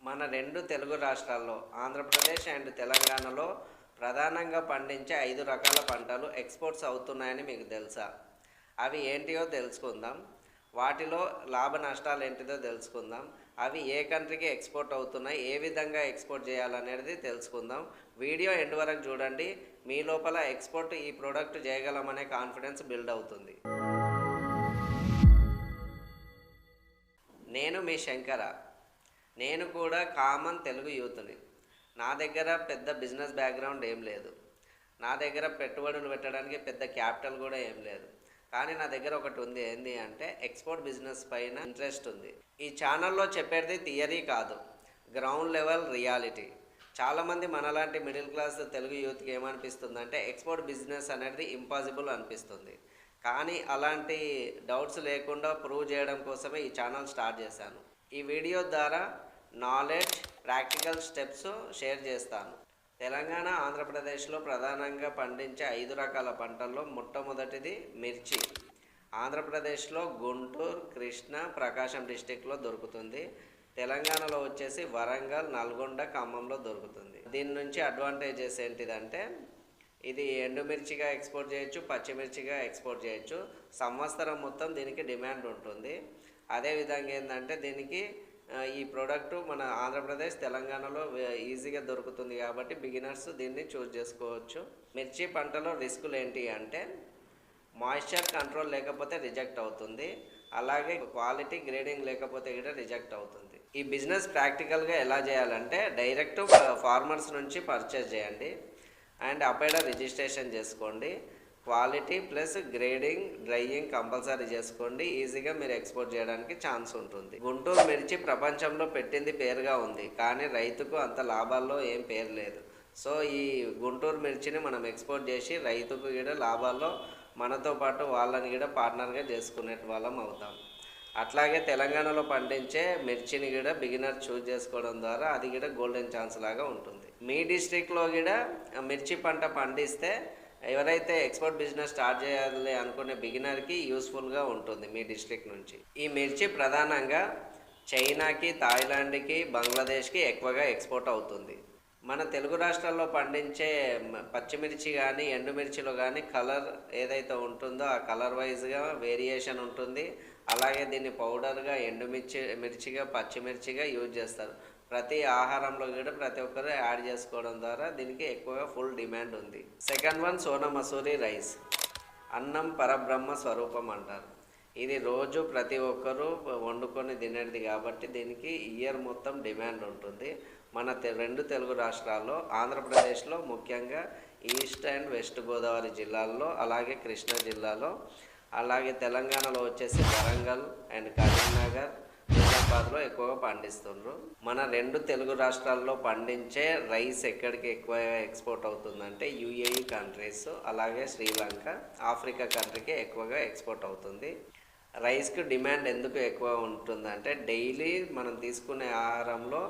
మన రెండు తెలుగు రాష్ట్రాల్లో ఆంధ్రప్రదేశ్ అండ్ తెలంగాణలో ప్రధానంగా పండించే 5 రకాల పంటలు ఎక్స్పోర్ట్స్ అవుతున్నాయని మీకు తెలుసా? అవి ఏంటియో తెలుసుకుందాం. వాటిలో లాభ నష్టాలు ఏంటిదో తెలుసుకుందాం. అవి ఏ కంట్రీకి ఎక్స్పోర్ట్ అవుతున్నాయి, ఏ విధంగా ఎక్స్పోర్ట్ చేయాలనేది తెలుసుకుందాం. వీడియో ఎండ్ వరకు చూడండి. మీ లోపల ఎక్స్పోర్ట్ ఈ ప్రోడక్ట్ చేయగలమనే కాన్ఫిడెన్స్ బిల్డ్ అవుతుంది. నేను మీ శంకర. నేను కూడా కామన్ తెలుగు యూత్ని. నా దగ్గర పెద్ద బిజినెస్ బ్యాక్గ్రౌండ్ ఏం లేదు. నా దగ్గర పెట్టుబడులు పెట్టడానికి పెద్ద క్యాపిటల్ కూడా ఏం లేదు. కానీ నా దగ్గర ఒకటి ఉంది. ఏంది అంటే ఎక్స్పోర్ట్ బిజినెస్ పైన ఇంట్రెస్ట్ ఉంది. ఈ ఛానల్లో చెప్పేది థియరీ కాదు, గ్రౌండ్ లెవెల్ రియాలిటీ. చాలామంది మనలాంటి మిడిల్ క్లాస్ తెలుగు యూత్కి ఏమనిపిస్తుందంటే ఎక్స్పోర్ట్ బిజినెస్ అనేది ఇంపాసిబుల్ అనిపిస్తుంది. కానీ అలాంటి డౌట్స్ లేకుండా ప్రూవ్ చేయడం కోసమే ఈ ఛానల్ స్టార్ట్ చేశాను. ఈ వీడియో ద్వారా నాలెడ్జ్, ప్రాక్టికల్ స్టెప్స్ షేర్ చేస్తాను. తెలంగాణ, ఆంధ్రప్రదేశ్లో ప్రధానంగా పండించే 5 రకాల పంటల్లో మొట్టమొదటిది మిర్చి. ఆంధ్రప్రదేశ్లో గుంటూరు, కృష్ణా, ప్రకాశం డిస్టిక్లో దొరుకుతుంది. తెలంగాణలో వచ్చేసి వరంగల్, నల్గొండ, ఖమ్మంలో దొరుకుతుంది. దీని నుంచి అడ్వాంటేజెస్ ఏంటిదంటే ఇది ఎండుమిర్చిగా ఎక్స్పోర్ట్ చేయొచ్చు, పచ్చిమిర్చిగా ఎక్స్పోర్ట్ చేయొచ్చు. సంవత్సరం మొత్తం దీనికి డిమాండ్ ఉంటుంది. అదేవిధంగా ఏంటంటే దీనికి ఈ ప్రోడక్ట్ మన ఆంధ్రప్రదేశ్, తెలంగాణలో ఈజీగా దొరుకుతుంది కాబట్టి బిగినర్స్ దీన్ని చూస్ చేసుకోవచ్చు. మిర్చి పంటలో రిస్కులు ఏంటి అంటే మాయిశ్చర్ కంట్రోల్ లేకపోతే రిజెక్ట్ అవుతుంది. అలాగే క్వాలిటీ గ్రేడింగ్ లేకపోతే కూడా రిజెక్ట్ అవుతుంది. ఈ బిజినెస్ ప్రాక్టికల్గా ఎలా చేయాలంటే డైరెక్ట్ ఫార్మర్స్ నుంచి పర్చేస్ చేయండి అండ్ అపైడా రిజిస్ట్రేషన్ చేసుకోండి. Quality plus grading, drying compulsory చేసుకోండి. ఈజీగా మీరు ఎక్స్పోర్ట్ చేయడానికి ఛాన్స్ ఉంటుంది. గుంటూరు మిర్చి ప్రపంచంలో పెట్టింది పేరుగా ఉంది, కానీ రైతుకు అంత లాభాల్లో ఏం పేరు లేదు. సో ఈ గుంటూరు మిర్చిని మనం ఎక్స్పోర్ట్ చేసి రైతుకు కూడా లాభాల్లో మనతో పాటు వాళ్ళని కూడా పార్ట్నర్గా చేసుకునే వాళ్ళం అవుతాం. అట్లాగే తెలంగాణలో పండించే మిర్చిని కూడా బిగినర్ చూస్ చేసుకోవడం ద్వారా అది కూడా గోల్డెన్ ఛాన్స్ లాగా ఉంటుంది. మీ డిస్ట్రిక్ట్లో కూడా మిర్చి పంట పండిస్తే ఎవరైతే ఎక్స్పోర్ట్ బిజినెస్ స్టార్ట్ చేయాలి అనుకునే బిగినర్కి యూస్ఫుల్గా ఉంటుంది మీ డిస్ట్రిక్ట్ నుంచి. ఈ మిర్చి ప్రధానంగా చైనాకి, థాయిలాండ్కి, బంగ్లాదేశ్కి ఎక్కువగా ఎక్స్పోర్ట్ అవుతుంది. మన తెలుగు రాష్ట్రాల్లో పండించే పచ్చిమిర్చి కానీ ఎండుమిర్చిలో కానీ కలర్ ఏదైతే ఉంటుందో ఆ కలర్ వైజ్గా వేరియేషన్ ఉంటుంది. అలాగే దీన్ని పౌడర్గా, మిర్చిగా, పచ్చిమిర్చిగా యూజ్ చేస్తారు. ప్రతి ఆహారంలో కూడా ప్రతి ఒక్కరు యాడ్ చేసుకోవడం ద్వారా దీనికి ఎక్కువగా ఫుల్ డిమాండ్ ఉంది. Second one Sona Masuri rice. అన్నం పరబ్రహ్మ స్వరూపం అంటారు. ఇది రోజు ప్రతి ఒక్కరూ వండుకొని తినేది కాబట్టి దీనికి ఇయర్ మొత్తం డిమాండ్ ఉంటుంది. మన రెండు తెలుగు రాష్ట్రాల్లో, ఆంధ్రప్రదేశ్లో ముఖ్యంగా ఈస్ట్ అండ్ వెస్ట్ గోదావరి జిల్లాల్లో, అలాగే కృష్ణా జిల్లాలో, అలాగే తెలంగాణలో వచ్చేసి వరంగల్ అండ్ కరీంనగర్, నిజామాబాద్లో ఎక్కువగా పండిస్తుండ్రు. మన రెండు తెలుగు రాష్ట్రాల్లో పండించే రైస్ ఎక్కడికి ఎక్కువగా ఎక్స్పోర్ట్ అవుతుందంటే యుఏఈ కంట్రీస్, అలాగే శ్రీలంక, ఆఫ్రికా కంట్రీకి ఎక్కువగా ఎక్స్పోర్ట్ అవుతుంది. రైస్కి డిమాండ్ ఎందుకు ఎక్కువ ఉంటుందంటే డైలీ మనం తీసుకునే ఆహారంలో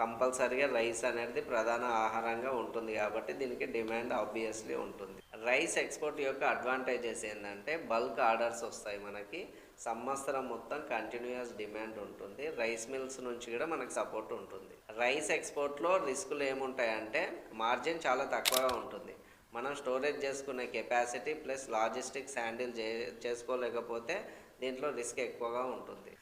కంపల్సరీగా రైస్ అనేది ప్రధాన ఆహారంగా ఉంటుంది కాబట్టి దీనికి డిమాండ్ ఆబ్వియస్లీ ఉంటుంది. రైస్ ఎక్స్పోర్ట్ యొక్క అడ్వాంటేజెస్ ఏంటంటే బల్క్ ఆర్డర్స్ వస్తాయి మనకి. సంవత్సరం మొత్తం కంటిన్యూస్ డిమాండ్ ఉంటుంది. రైస్ మిల్స్ నుంచి కూడా మనకు సపోర్ట్ ఉంటుంది. రైస్ ఎక్స్పోర్ట్లో రిస్కులు ఏముంటాయంటే మార్జిన్ చాలా తక్కువగా ఉంటుంది. మనం స్టోరేజ్ చేసుకునే కెపాసిటీ ప్లస్ లాజిస్టిక్స్ హ్యాండిల్ చేసుకోలేకపోతే దీంట్లో రిస్క్ ఎక్కువగా ఉంటుంది.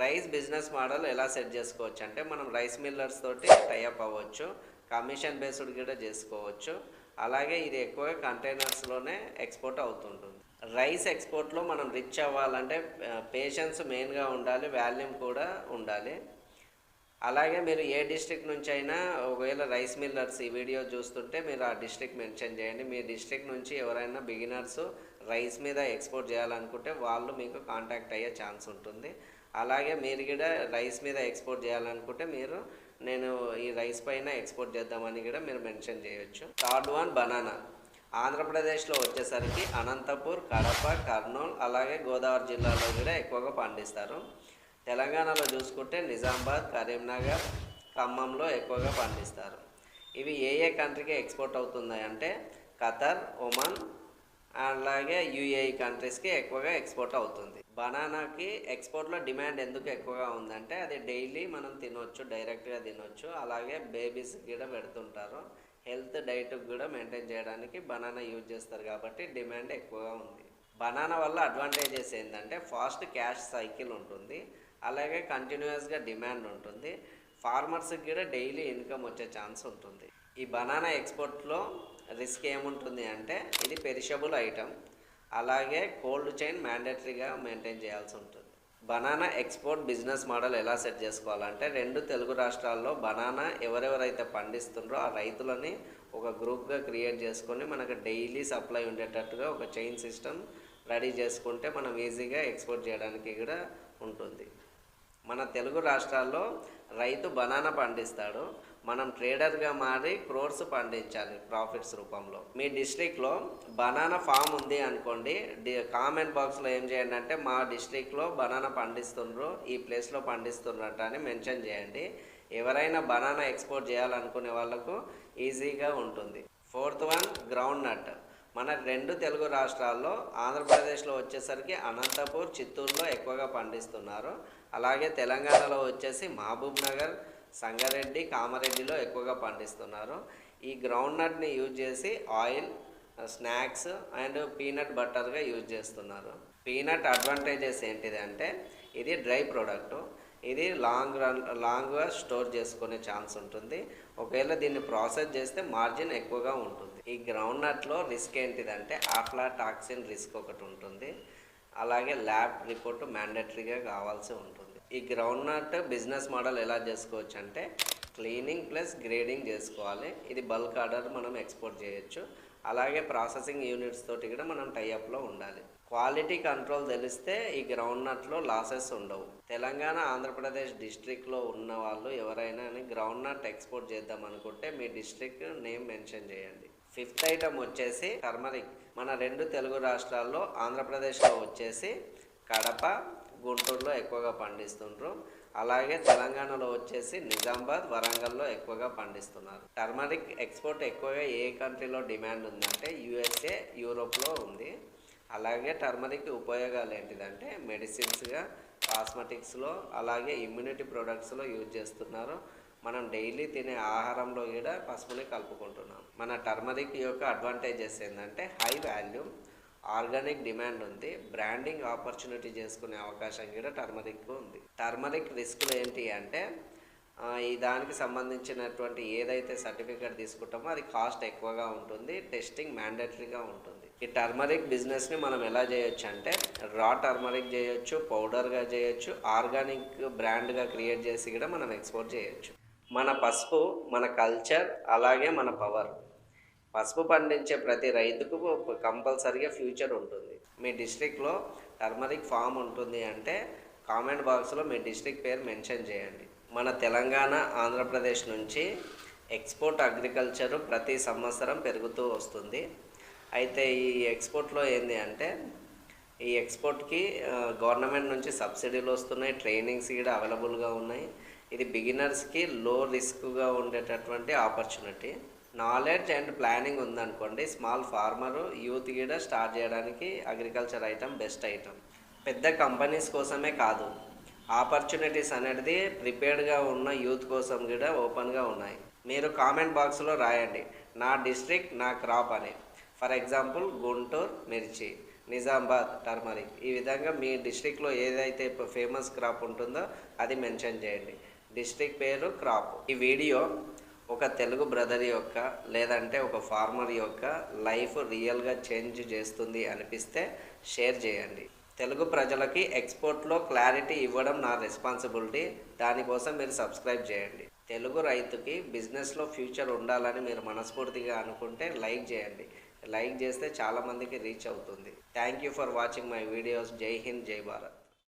రైస్ బిజినెస్ మోడల్ ఎలా సెట్ చేసుకోవచ్చు అంటే మనం రైస్ మిల్లర్స్ తోటి టైఅప్ అవ్వచ్చు, కమిషన్ బేస్డ్ కూడా చేసుకోవచ్చు. అలాగే ఇది ఎక్కువగా కంటైనర్స్లోనే ఎక్స్పోర్ట్ అవుతుంటుంది. రైస్ ఎక్స్పోర్ట్లో మనం రిచ్ అవ్వాలంటే పేషెన్స్ మెయిన్గా ఉండాలి, వాల్యూమ్ కూడా ఉండాలి. అలాగే మీరు ఏ డిస్ట్రిక్ట్ నుంచి అయినా ఒకవేళ రైస్ మిల్లర్స్ ఈ వీడియో చూస్తుంటే మీరు ఆ డిస్ట్రిక్ట్ మెన్షన్ చేయండి. మీ డిస్ట్రిక్ట్ నుంచి ఎవరైనా బిగినర్స్ రైస్ మీద ఎక్స్పోర్ట్ చేయాలనుకుంటే వాళ్ళు మీకు కాంటాక్ట్ అయ్యే ఛాన్స్ ఉంటుంది. అలాగే మీరు కూడా రైస్ మీద ఎక్స్పోర్ట్ చేయాలనుకుంటే నేను ఈ రైస్ పైన ఎక్స్పోర్ట్ చేద్దామని కూడా మీరు మెన్షన్ చేయొచ్చు. Third one banana. ఆంధ్రప్రదేశ్లో వచ్చేసరికి అనంతపూర్, కడప, కర్నూలు, అలాగే గోదావరి జిల్లాలో కూడా ఎక్కువగా పండిస్తారు. తెలంగాణలో చూసుకుంటే నిజామాబాద్, కరీంనగర్, ఖమ్మంలో ఎక్కువగా పండిస్తారు. ఇవి ఏ కంట్రీకి ఎక్స్పోర్ట్ అవుతున్నాయి అంటే ఖతర్, ఒమన్, అలాగే యుఏఈ కంట్రీస్కి ఎక్కువగా ఎక్స్పోర్ట్ అవుతుంది. బనానాకి ఎక్స్పోర్ట్లో డిమాండ్ ఎందుకు ఎక్కువగా ఉందంటే అది డైలీ మనం తినొచ్చు, డైరెక్ట్గా తినొచ్చు. అలాగే బేబీస్కి కూడా పెడుతుంటారు. హెల్త్ డైట్ కూడా మెయింటైన్ చేయడానికి బనానా యూజ్ చేస్తారు కాబట్టి డిమాండ్ ఎక్కువగా ఉంది. బనానా వల్ల అడ్వాంటేజెస్ ఏంటంటే ఫాస్ట్ క్యాష్ సైకిల్ ఉంటుంది, అలాగే కంటిన్యూస్గా డిమాండ్ ఉంటుంది. ఫార్మర్స్కి కూడా డైలీ ఇన్కమ్ వచ్చే ఛాన్స్ ఉంటుంది. ఈ బనానా ఎక్స్పోర్ట్లో రిస్క్ ఏముంటుంది అంటే ఇది పెరిషబుల్ ఐటమ్, అలాగే కోల్డ్ చైన్ మ్యాండేటరీగా మెయింటైన్ చేయాల్సి ఉంటుంది. బనానా ఎక్స్పోర్ట్ బిజినెస్ మోడల్ ఎలా సెట్ చేసుకోవాలంటే 2 తెలుగు రాష్ట్రాల్లో బనానా ఎవరెవరైతే పండిస్తుండ్రో ఆ రైతులని ఒక గ్రూప్గా క్రియేట్ చేసుకొని మనకు డైలీ సప్లై ఉండేటట్టుగా ఒక చైన్ సిస్టమ్ రెడీ చేసుకుంటే మనం ఈజీగా ఎక్స్పోర్ట్ చేయడానికి కూడా ఉంటుంది. మన తెలుగు రాష్ట్రాల్లో రైతు బనానా పండిస్తాడు, మనం ట్రేడర్గా మారి క్రోర్స్ పండించాలి ప్రాఫిట్స్ రూపంలో. మీ డిస్ట్రిక్ట్లో బనానా ఫామ్ ఉంది అనుకోండి, కామెంట్ బాక్స్లో ఏం చేయండి అంటే మా డిస్ట్రిక్ట్లో బనానా పండిస్తుండ్రు, ఈ ప్లేస్లో పండిస్తుండ్రట అని మెన్షన్ చేయండి. ఎవరైనా బనానా ఎక్స్పోర్ట్ చేయాలనుకునే వాళ్ళకు ఈజీగా ఉంటుంది. 4th one ground nut. మన 2 తెలుగు రాష్ట్రాల్లో ఆంధ్రప్రదేశ్లో వచ్చేసరికి అనంతపూర్, చిత్తూరులో ఎక్కువగా పండిస్తున్నారు. అలాగే తెలంగాణలో వచ్చేసి మహబూబ్ నగర్, సంగారెడ్డి, కామారెడ్డిలో ఎక్కువగా పండిస్తున్నారు. ఈ గ్రౌండ్ నట్ని యూజ్ చేసి ఆయిల్, స్నాక్స్ అండ్ పీనట్ బటర్గా యూజ్ చేస్తున్నారు. పీనట్ అడ్వాంటేజెస్ ఏంటిది అంటే ఇది డ్రై ప్రోడక్ట్, ఇది లాంగ్గా స్టోర్ చేసుకునే ఛాన్స్ ఉంటుంది. ఒకవేళ దీన్ని ప్రాసెస్ చేస్తే మార్జిన్ ఎక్కువగా ఉంటుంది. ఈ గ్రౌండ్ నట్లో రిస్క్ ఏంటిదంటే ఆఫ్లాటాక్సిన్ రిస్క్ ఒకటి ఉంటుంది, అలాగే ల్యాబ్ రిపోర్ట్ మ్యాండేటరీగా కావాల్సి ఉంటుంది. ఈ గ్రౌండ్ నట్ బిజినెస్ మోడల్ ఎలా చేసుకోవచ్చు అంటే క్లీనింగ్ ప్లస్ గ్రేడింగ్ చేసుకోవాలి. ఇది బల్క్ ఆర్డర్ మనం ఎక్స్పోర్ట్ చేయొచ్చు. అలాగే ప్రాసెసింగ్ యూనిట్స్ తోటి కూడా మనం టైఅప్లో ఉండాలి. క్వాలిటీ కంట్రోల్ తెలిస్తే ఈ గ్రౌండ్ నట్లో లాసెస్ ఉండవు. తెలంగాణ, ఆంధ్రప్రదేశ్ డిస్ట్రిక్ట్లో ఉన్న వాళ్ళు ఎవరైనా గ్రౌండ్ నట్ ఎక్స్పోర్ట్ చేద్దాం అనుకుంటే మీ డిస్ట్రిక్ట్ నేమ్ మెన్షన్ చేయండి. 5th ఐటమ్ వచ్చేసి టర్మరిక్. మన 2 తెలుగు రాష్ట్రాల్లో ఆంధ్రప్రదేశ్లో వచ్చేసి కడప, గుంటూరులో ఎక్కువగా పండిస్తుండ్రు. అలాగే తెలంగాణలో వచ్చేసి నిజామాబాద్, వరంగల్లో ఎక్కువగా పండిస్తున్నారు. టర్మరిక్ ఎక్స్పోర్ట్ ఎక్కువగా ఏ కంట్రీలో డిమాండ్ ఉందంటే USA, యూరోప్లో ఉంది. అలాగే టర్మరిక్ ఉపయోగాలు ఏంటిదంటే మెడిసిన్స్గా, కాస్మెటిక్స్లో, అలాగే ఇమ్యూనిటీ ప్రొడక్ట్స్లో యూజ్ చేస్తున్నారు. మనం డైలీ తినే ఆహారంలో కూడా పసుపుని కలుపుకుంటున్నాం. మన టర్మరిక్ యొక్క అడ్వాంటేజెస్ ఏంటంటే హై వాల్యూమ్, ఆర్గానిక్ డిమాండ్ ఉంది, బ్రాండింగ్ ఆపర్చునిటీ చేసుకునే అవకాశం కూడా టర్మరిక్ ఉంది. టర్మరిక్ రిస్కులు ఏంటి అంటే ఈ దానికి సంబంధించినటువంటి ఏదైతే సర్టిఫికేట్ తీసుకుంటామో అది కాస్ట్ ఎక్కువగా ఉంటుంది, టెస్టింగ్ మ్యాండేటరీగా ఉంటుంది. ఈ టర్మరిక్ బిజినెస్ని మనం ఎలా చేయొచ్చు అంటే రా టర్మరిక్ చేయొచ్చు, పౌడర్గా చేయొచ్చు, ఆర్గానిక్ బ్రాండ్గా క్రియేట్ చేసి కూడా మనం ఎక్స్పోర్ట్ చేయొచ్చు. మన పసుపు మన కల్చర్, అలాగే మన పవర్. పసుపు పండించే ప్రతి రైతుకు కంపల్సరీగా ఫ్యూచర్ ఉంటుంది. మీ డిస్ట్రిక్ట్లో టర్మరిక్ ఫామ్ ఉంటుంది అంటే కామెంట్ బాక్స్లో మీ డిస్ట్రిక్ట్ పేరు మెన్షన్ చేయండి. మన తెలంగాణ, ఆంధ్రప్రదేశ్ నుంచి ఎక్స్పోర్ట్ అగ్రికల్చరు ప్రతి సంవత్సరం పెరుగుతూ వస్తుంది. అయితే ఈ ఎక్స్పోర్ట్లో ఏంది అంటే ఈ ఎక్స్పోర్ట్కి గవర్నమెంట్ నుంచి సబ్సిడీలు వస్తున్నాయి, ట్రైనింగ్స్ కూడా అవైలబుల్గా ఉన్నాయి. ఇది బిగినర్స్కి లో రిస్క్గా ఉండేటటువంటి ఆపర్చునిటీ. నాలెడ్జ్ అండ్ ప్లానింగ్ ఉందనుకోండి, స్మాల్ ఫార్మరు, యూత్ కూడా స్టార్ట్ చేయడానికి అగ్రికల్చర్ ఐటమ్ బెస్ట్ ఐటమ్. పెద్ద కంపెనీస్ కోసమే కాదు, ఆపర్చునిటీస్ అనేది ప్రిపేర్డ్గా ఉన్న యూత్ కోసం కూడా ఓపెన్గా ఉన్నాయి. మీరు కామెంట్ బాక్స్లో రాయండి నా డిస్ట్రిక్ట్ నా క్రాప్ అని. ఫర్ ఎగ్జాంపుల్ గుంటూరు మిర్చి, నిజామాబాద్ టర్మరిక్. ఈ విధంగా మీ డిస్ట్రిక్ట్లో ఏదైతే ఫేమస్ క్రాప్ ఉంటుందో అది మెన్షన్ చేయండి. డిస్ట్రిక్ట్ పేరు, క్రాప్. ఈ వీడియో ఒక తెలుగు బ్రదర్ యొక్క లేదంటే ఒక ఫార్మర్ యొక్క లైఫ్ రియల్గా చేంజ్ చేస్తుంది అనిపిస్తే షేర్ చేయండి. తెలుగు ప్రజలకి ఎక్స్పోర్ట్లో క్లారిటీ ఇవ్వడం నా రెస్పాన్సిబిలిటీ. దానికోసం మీరు సబ్స్క్రైబ్ చేయండి. తెలుగు రైతుకి బిజినెస్లో ఫ్యూచర్ ఉండాలని మీరు మనస్ఫూర్తిగా అనుకుంటే లైక్ చేయండి. లైక్ చేస్తే చాలామందికి రీచ్ అవుతుంది. Thank you for watching my videos. జై హింద్, జై భారత్.